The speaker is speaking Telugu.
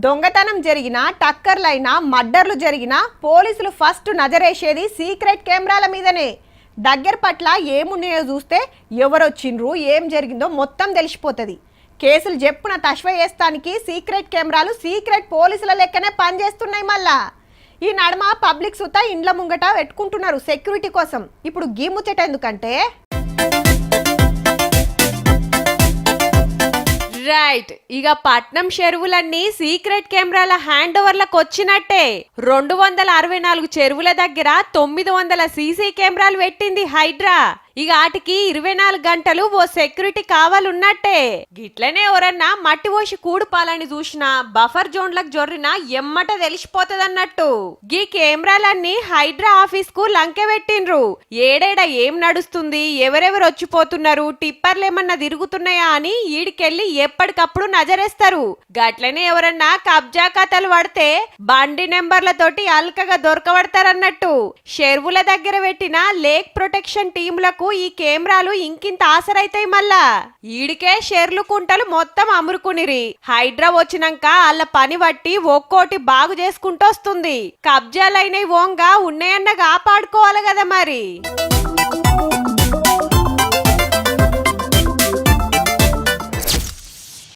దొంగతనం జరిగినా టక్కర్లైనా మర్డర్లు జరిగినా పోలీసులు ఫస్ట్ నజరేసేది సీక్రెట్ కెమెరాల మీదనే. దగ్గర పట్ల ఏమున్నాయో చూస్తే ఎవరొచ్చిండ్రు ఏం జరిగిందో మొత్తం తెలిసిపోతుంది. కేసులు చెప్పున తష్వ చేస్తానికి సీక్రెట్ కెమెరాలు సీక్రెట్ పోలీసుల లెక్కనే పనిచేస్తున్నాయి. మళ్ళా ఈ నడమ పబ్లిక్ సుతా ఇండ్ల ముంగట పెట్టుకుంటున్నారు సెక్యూరిటీ కోసం. ఇప్పుడు గీ ముచ్చట ఎందుకంటే రైట్, ఇక పట్నం చెరువులన్నీ సీక్రెట్ కెమెరాల హ్యాండ్ ఓవర్లకు వచ్చినట్టే. 264 చెరువుల దగ్గర 900 సీసీ కెమెరాలు పెట్టింది హైడ్రా. ఇక వాటికి 24 గంటలు ఓ సెక్యూరిటీ కావాలన్నట్టే. గిట్లనే ఎవరన్నా మట్టి పోసి కూడుపాలని చూసినా బఫర్ జోన్లకు జొర్రినా ఎమ్మట తెలిసిపోతదన్నట్టు. గీ కెమెరాలన్నీ హైడ్రా ఆఫీస్ కు లంకె పెట్టిండ్రు. ఏడేడ ఏం నడుస్తుంది, ఎవరెవరు వచ్చిపోతున్నారు, టిప్పర్లు ఏమన్నా తిరుగుతున్నాయా అని ఈడికెళ్ళి ఎప్పటికప్పుడు నజరేస్తారు. గట్లనే ఎవరన్నా కబ్జా కథలు పడితే బండి నెంబర్లతోటి అల్కగా దొరకబడతారన్నట్టు. చెరువుల దగ్గర పెట్టిన లేక్ ప్రొటెక్షన్ టీంలకు ఈ కెమెరాలు ఇంకింత ఆసరైతాయి. మళ్ళా ఈడికే షెర్లు కుంటలు మొత్తం అమురుకునిరి. హైడ్రా వచ్చినాక వాళ్ళ పని బట్టి ఒక్కోటి బాగు చేసుకుంటూ వస్తుంది. కబ్జాలైన ఓంగా ఉన్నాయన్న కాపాడుకోవాలి కదా మరి.